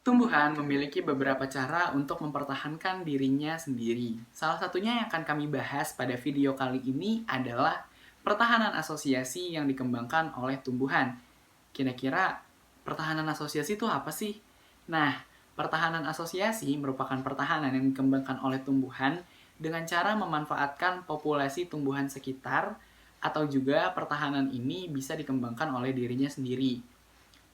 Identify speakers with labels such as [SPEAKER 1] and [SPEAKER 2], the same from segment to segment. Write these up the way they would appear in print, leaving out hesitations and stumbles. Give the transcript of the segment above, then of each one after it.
[SPEAKER 1] Tumbuhan memiliki beberapa cara untuk mempertahankan dirinya sendiri. Salah satunya yang akan kami bahas pada video kali ini adalah pertahanan asosiasi yang dikembangkan oleh tumbuhan. Kira-kira pertahanan asosiasi itu apa sih? Nah, pertahanan asosiasi merupakan pertahanan yang dikembangkan oleh tumbuhan dengan cara memanfaatkan populasi tumbuhan sekitar, atau juga pertahanan ini bisa dikembangkan oleh dirinya sendiri.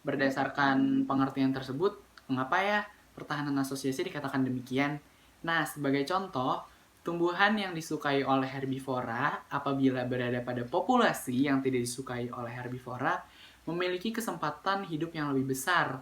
[SPEAKER 1] Berdasarkan pengertian tersebut, mengapa ya pertahanan asosiasi dikatakan demikian? Nah, sebagai contoh, tumbuhan yang disukai oleh herbivora apabila berada pada populasi yang tidak disukai oleh herbivora memiliki kesempatan hidup yang lebih besar.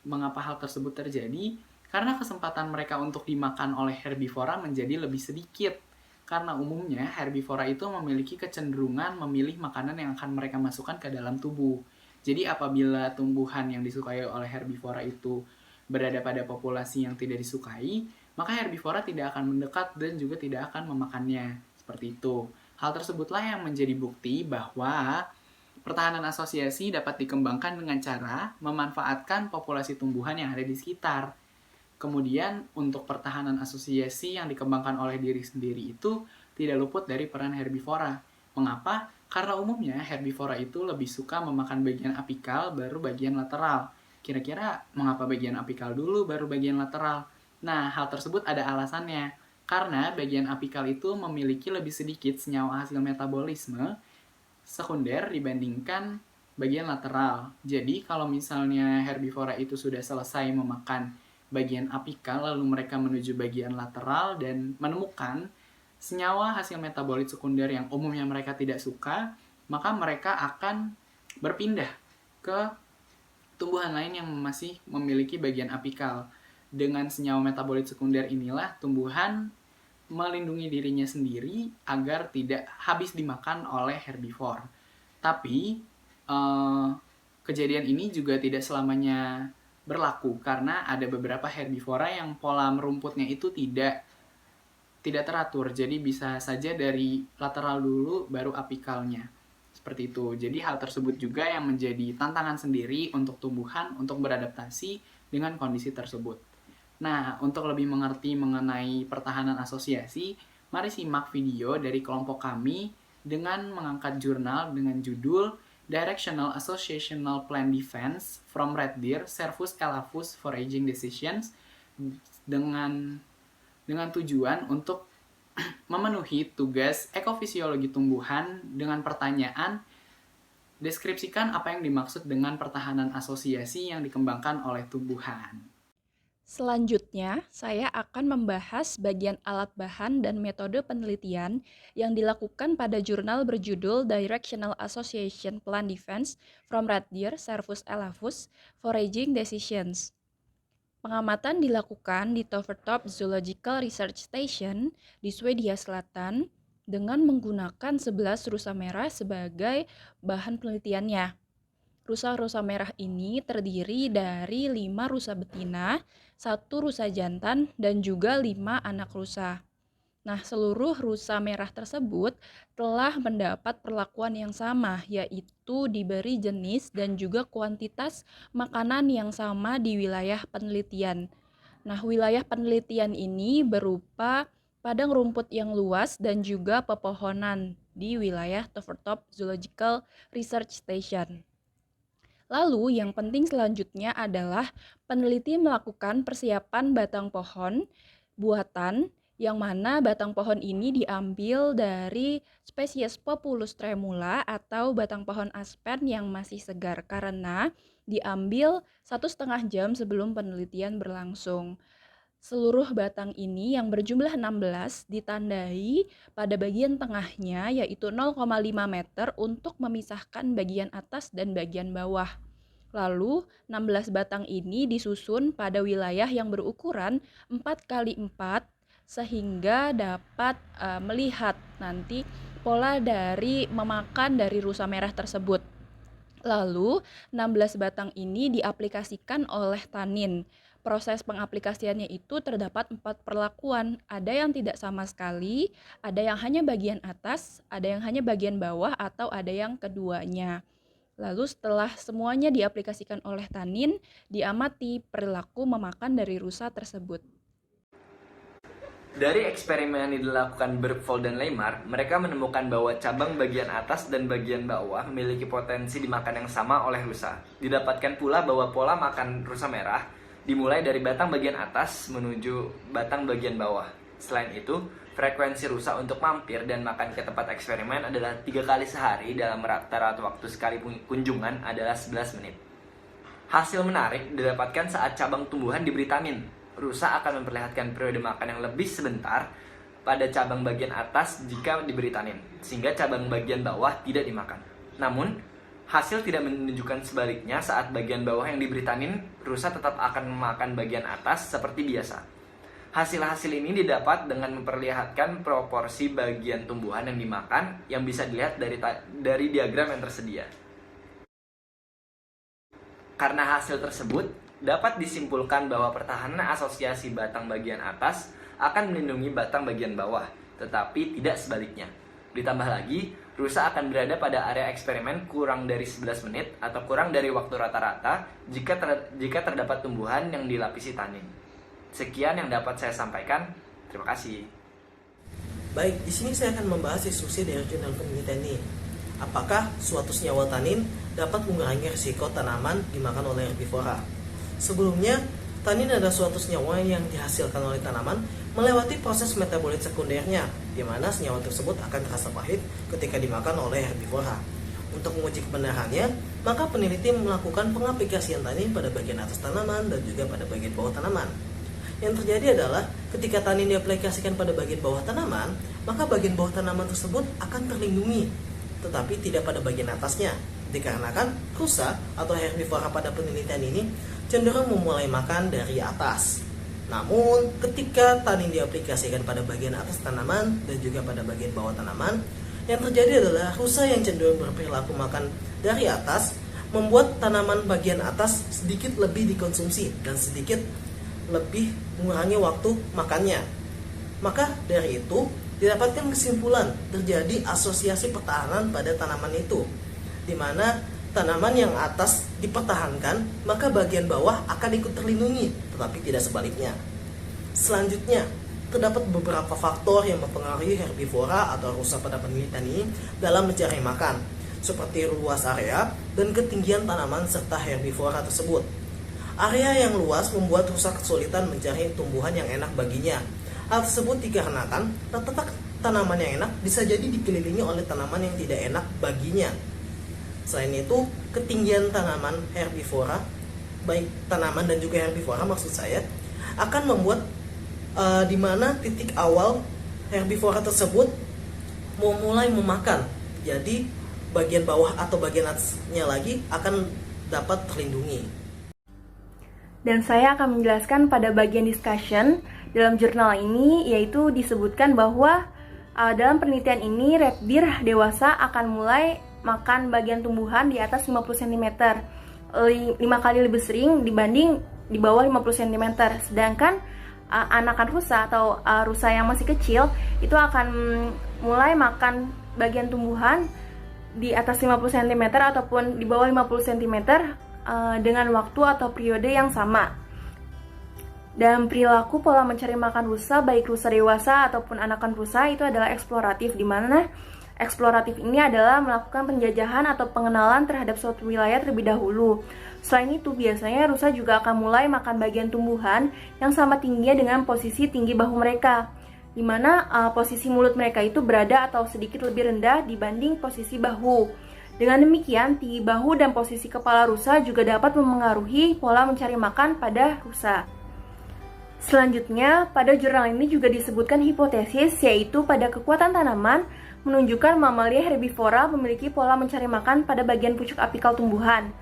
[SPEAKER 1] Mengapa hal tersebut terjadi? Karena kesempatan mereka untuk dimakan oleh herbivora menjadi lebih sedikit. Karena umumnya herbivora itu memiliki kecenderungan memilih makanan yang akan mereka masukkan ke dalam tubuh. Jadi apabila tumbuhan yang disukai oleh herbivora itu berada pada populasi yang tidak disukai, maka herbivora tidak akan mendekat dan juga tidak akan memakannya. Seperti itu. Hal tersebutlah yang menjadi bukti bahwa pertahanan asosiasi dapat dikembangkan dengan cara memanfaatkan populasi tumbuhan yang ada di sekitar. Kemudian untuk pertahanan asosiasi yang dikembangkan oleh diri sendiri itu tidak luput dari peran herbivora. Mengapa? Karena umumnya herbivora itu lebih suka memakan bagian apikal baru bagian lateral. Kira-kira mengapa bagian apikal dulu baru bagian lateral? Nah, hal tersebut ada alasannya. Karena bagian apikal itu memiliki lebih sedikit senyawa hasil metabolisme sekunder dibandingkan bagian lateral. Jadi kalau misalnya herbivora itu sudah selesai memakan bagian apikal, lalu mereka menuju bagian lateral dan menemukan senyawa hasil metabolit sekunder yang umumnya mereka tidak suka, maka mereka akan berpindah ke tumbuhan lain yang masih memiliki bagian apikal. Dengan senyawa metabolit sekunder inilah tumbuhan melindungi dirinya sendiri agar tidak habis dimakan oleh herbivor. Tapi kejadian ini juga tidak selamanya berlaku karena ada beberapa herbivora yang pola merumputnya itu tidak teratur. Jadi bisa saja dari lateral dulu baru apikalnya. Seperti itu. Jadi hal tersebut juga yang menjadi tantangan sendiri untuk tumbuhan untuk beradaptasi dengan kondisi tersebut. Nah, untuk lebih mengerti mengenai pertahanan asosiasi, mari simak video dari kelompok kami dengan mengangkat jurnal dengan judul Directional Associational Plan Defense from Red Deer, Cervus elavus Foraging Decisions dengan tujuan untuk memenuhi tugas ekofisiologi tumbuhan dengan pertanyaan deskripsikan apa yang dimaksud dengan pertahanan asosiasi yang dikembangkan oleh tumbuhan.
[SPEAKER 2] Selanjutnya, saya akan membahas bagian alat bahan dan metode penelitian yang dilakukan pada jurnal berjudul Directional Association Plan Defense from Red Deer, Cervus elavus, Foraging Decisions. Pengamatan dilakukan di Tovertop Zoological Research Station di Swedia Selatan dengan menggunakan 11 rusa merah sebagai bahan penelitiannya. Rusa-rusa merah ini terdiri dari 5 rusa betina, 1 rusa jantan, dan juga 5 anak rusa. Nah, seluruh rusa merah tersebut telah mendapat perlakuan yang sama, yaitu diberi jenis dan juga kuantitas makanan yang sama di wilayah penelitian. Nah, wilayah penelitian ini berupa padang rumput yang luas dan juga pepohonan di wilayah Tovertop Zoological Research Station. Lalu yang penting selanjutnya adalah peneliti melakukan persiapan batang pohon buatan yang mana batang pohon ini diambil dari spesies Populus tremula atau batang pohon aspen yang masih segar karena diambil 1,5 jam sebelum penelitian berlangsung. Seluruh batang ini yang berjumlah 16 ditandai pada bagian tengahnya yaitu 0,5 meter untuk memisahkan bagian atas dan bagian bawah. Lalu 16 batang ini disusun pada wilayah yang berukuran 4 kali 4 sehingga dapat melihat nanti pola dari memakan dari rusa merah tersebut. Lalu 16 batang ini diaplikasikan oleh tanin. Proses pengaplikasiannya itu terdapat 4 perlakuan. Ada yang tidak sama sekali, ada yang hanya bagian atas, ada yang hanya bagian bawah, atau ada yang keduanya. Lalu setelah semuanya diaplikasikan oleh tanin, diamati perilaku memakan dari rusa tersebut.
[SPEAKER 3] Dari eksperimen yang dilakukan Bergvold dan Leymar, mereka menemukan bahwa cabang bagian atas dan bagian bawah memiliki potensi dimakan yang sama oleh rusa. Didapatkan pula bahwa pola makan rusa merah dimulai dari batang bagian atas menuju batang bagian bawah. Selain itu, frekuensi rusa untuk mampir dan makan ke tempat eksperimen adalah 3 kali sehari dalam rata-rata waktu sekali kunjungan adalah 11 menit. Hasil menarik didapatkan saat cabang tumbuhan diberi tanin. Rusa akan memperlihatkan periode makan yang lebih sebentar pada cabang bagian atas jika diberi tanin, sehingga cabang bagian bawah tidak dimakan. Namun, hasil tidak menunjukkan sebaliknya. Saat bagian bawah yang diberi tanin, rusa tetap akan memakan bagian atas seperti biasa. Hasil-hasil ini didapat dengan memperlihatkan proporsi bagian tumbuhan yang dimakan yang bisa dilihat dari diagram yang tersedia. Karena hasil tersebut, dapat disimpulkan bahwa pertahanan asosiasi batang bagian atas akan melindungi batang bagian bawah, tetapi tidak sebaliknya. Ditambah lagi, rusa akan berada pada area eksperimen kurang dari 11 menit atau kurang dari waktu rata-rata jika terdapat tumbuhan yang dilapisi tanin. Sekian yang dapat saya sampaikan. Terima kasih.
[SPEAKER 4] Baik, di sini saya akan membahas instruksi dari jurnal penelitian ini. Apakah suatu senyawa tanin dapat mengurangi risiko tanaman dimakan oleh herbivora? Sebelumnya, tanin adalah suatu senyawa yang dihasilkan oleh tanaman melewati proses metabolit sekundernya, di mana senyawa tersebut akan terasa pahit ketika dimakan oleh herbivora. Untuk menguji kebenarannya, maka peneliti melakukan pengaplikasian tanin pada bagian atas tanaman dan juga pada bagian bawah tanaman. Yang terjadi adalah ketika tanin diaplikasikan pada bagian bawah tanaman, maka bagian bawah tanaman tersebut akan terlindungi, tetapi tidak pada bagian atasnya, dikarenakan rusa atau herbivora pada penelitian ini cenderung memulai makan dari atas. Namun, ketika tanin diaplikasikan pada bagian atas tanaman dan juga pada bagian bawah tanaman, yang terjadi adalah rusa yang cenderung berperilaku makan dari atas membuat tanaman bagian atas sedikit lebih dikonsumsi dan sedikit lebih mengurangi waktu makannya. Maka dari itu, didapatkan kesimpulan terjadi asosiasi pertahanan pada tanaman itu, di mana tanaman yang atas dipertahankan, maka bagian bawah akan ikut terlindungi, tetapi tidak sebaliknya. Selanjutnya, terdapat beberapa faktor yang mempengaruhi herbivora atau rusa pada penelitian ini dalam mencari makan, seperti luas area dan ketinggian tanaman serta herbivora tersebut. Area yang luas membuat rusa kesulitan mencari tumbuhan yang enak baginya. Hal tersebut dikarenakan letak tanaman yang enak bisa jadi dikelilingi oleh tanaman yang tidak enak baginya. Selain itu, ketinggian tanaman herbivora, baik tanaman dan juga herbivora maksud saya, akan membuat di mana titik awal herbivora tersebut mau mulai memakan. Jadi bagian bawah atau bagian atasnya lagi akan dapat terlindungi.
[SPEAKER 2] Dan saya akan menjelaskan pada bagian discussion dalam jurnal ini, yaitu disebutkan bahwa dalam penelitian ini red deer dewasa akan mulai makan bagian tumbuhan di atas 50 cm 5 kali lebih sering dibanding di bawah 50 cm. Sedangkan anakan rusa atau rusa yang masih kecil itu akan mulai makan bagian tumbuhan di atas 50 cm ataupun di bawah 50 cm dengan waktu atau periode yang sama. Dan perilaku pola mencari makan rusa, baik rusa dewasa ataupun anakan rusa, itu adalah eksploratif, di mana eksploratif ini adalah melakukan penjajahan atau pengenalan terhadap suatu wilayah terlebih dahulu. Selain itu, biasanya rusa juga akan mulai makan bagian tumbuhan yang sama tingginya dengan posisi tinggi bahu mereka, di mana posisi mulut mereka itu berada atau sedikit lebih rendah dibanding posisi bahu. Dengan demikian, tinggi bahu dan posisi kepala rusa juga dapat memengaruhi pola mencari makan pada rusa. Selanjutnya, pada jurnal ini juga disebutkan hipotesis, yaitu pada kekuatan tanaman menunjukkan mamalia herbivora memiliki pola mencari makan pada bagian pucuk apikal tumbuhan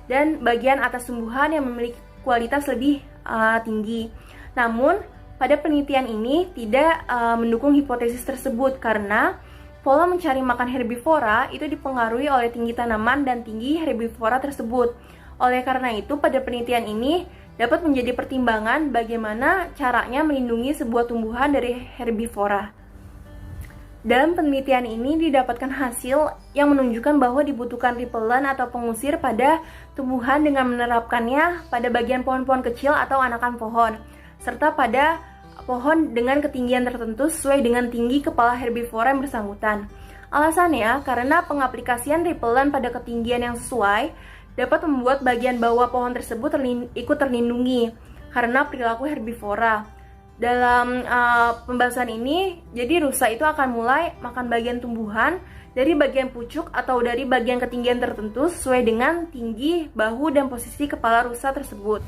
[SPEAKER 2] dan bagian atas tumbuhan yang memiliki kualitas lebih tinggi. Namun, pada penelitian ini tidak mendukung hipotesis tersebut karena pola mencari makan herbivora itu dipengaruhi oleh tinggi tanaman dan tinggi herbivora tersebut. Oleh karena itu, pada penelitian ini dapat menjadi pertimbangan bagaimana caranya melindungi sebuah tumbuhan dari herbivora.
[SPEAKER 5] Dalam penelitian ini didapatkan hasil yang menunjukkan bahwa dibutuhkan repellent atau pengusir pada tumbuhan dengan menerapkannya pada bagian pohon-pohon kecil atau anakan pohon, serta pada pohon dengan ketinggian tertentu sesuai dengan tinggi kepala herbivora yang bersangkutan. Alasannya, karena pengaplikasian repellent pada ketinggian yang sesuai dapat membuat bagian bawah pohon tersebut ikut terlindungi karena perilaku herbivora. Dalam pembahasan ini, jadi rusa itu akan mulai makan bagian tumbuhan dari bagian pucuk atau dari bagian ketinggian tertentu sesuai dengan tinggi, bahu, dan posisi kepala rusa tersebut.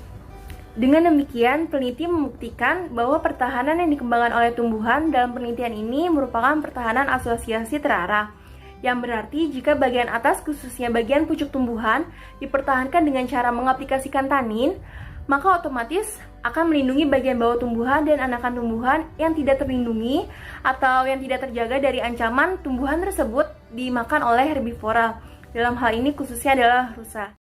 [SPEAKER 5] Dengan demikian, peneliti membuktikan bahwa pertahanan yang dikembangkan oleh tumbuhan dalam penelitian ini merupakan pertahanan asosiasi terarah, yang berarti jika bagian atas, khususnya bagian pucuk tumbuhan, dipertahankan dengan cara mengaplikasikan tanin, maka otomatis akan melindungi bagian bawah tumbuhan dan anakan tumbuhan yang tidak terlindungi atau yang tidak terjaga dari ancaman tumbuhan tersebut dimakan oleh herbivora. Dalam hal ini khususnya adalah rusa.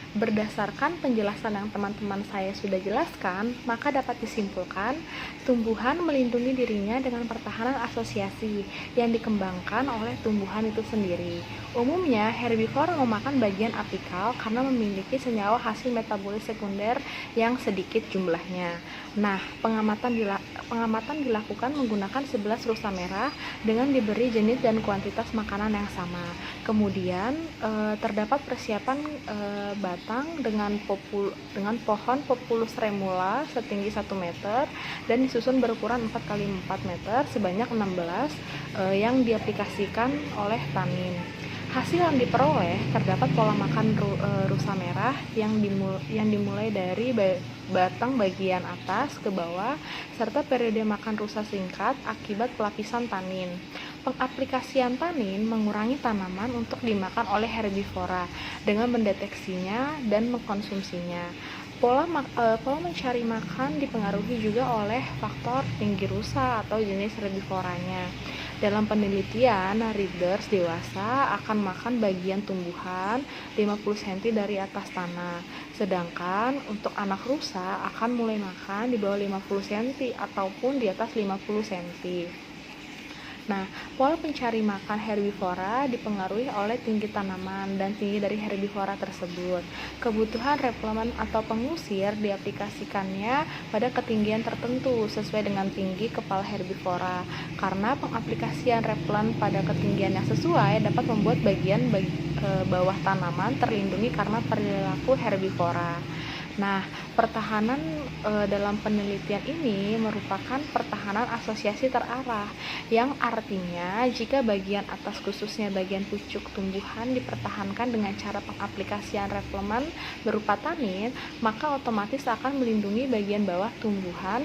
[SPEAKER 2] Berdasarkan penjelasan yang teman-teman saya sudah jelaskan, maka dapat disimpulkan tumbuhan melindungi dirinya dengan pertahanan asosiasi yang dikembangkan oleh tumbuhan itu sendiri. Umumnya, herbivora memakan bagian apikal karena memiliki senyawa hasil metabolis sekunder yang sedikit jumlahnya. Nah, pengamatan dilakukan menggunakan 11 rusa merah dengan diberi jenis dan kuantitas makanan yang sama. Kemudian, terdapat persiapan batang dengan pohon Populus remula setinggi 1 meter dan disusun berukuran 4x4 meter sebanyak 16 yang diaplikasikan oleh tanin. Hasil yang diperoleh terdapat pola makan rusa merah yang dimulai dari batang bagian atas ke bawah serta periode makan rusa singkat akibat pelapisan tanin. Pengaplikasian tanin mengurangi tanaman untuk dimakan oleh herbivora dengan mendeteksinya dan mengkonsumsinya. Pola mencari makan dipengaruhi juga oleh faktor tinggi rusa atau jenis herbivoranya. Dalam penelitian, readers dewasa akan makan bagian tumbuhan 50 cm dari atas tanah, sedangkan untuk anak rusa akan mulai makan di bawah 50 cm ataupun di atas 50 cm. Nah, pola pencari makan herbivora dipengaruhi oleh tinggi tanaman dan tinggi dari herbivora tersebut. Kebutuhan repellent atau pengusir diaplikasikannya pada ketinggian tertentu sesuai dengan tinggi kepala herbivora. Karena pengaplikasian repellent pada ketinggian yang sesuai dapat membuat bagian bawah tanaman terlindungi karena perilaku herbivora. Nah, pertahanan dalam penelitian ini merupakan pertahanan asosiasi terarah, yang artinya jika bagian atas khususnya bagian pucuk tumbuhan dipertahankan dengan cara pengaplikasian repellent berupa tanin, maka otomatis akan melindungi bagian bawah tumbuhan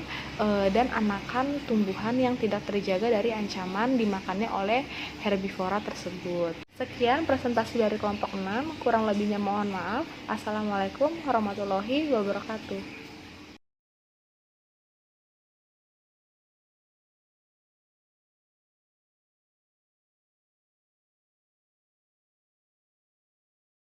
[SPEAKER 2] dan anakan tumbuhan yang tidak terjaga dari ancaman dimakannya oleh herbivora tersebut. Sekian presentasi dari kelompok 6, kurang lebihnya mohon maaf. Assalamualaikum warahmatullahi wabarakatuh.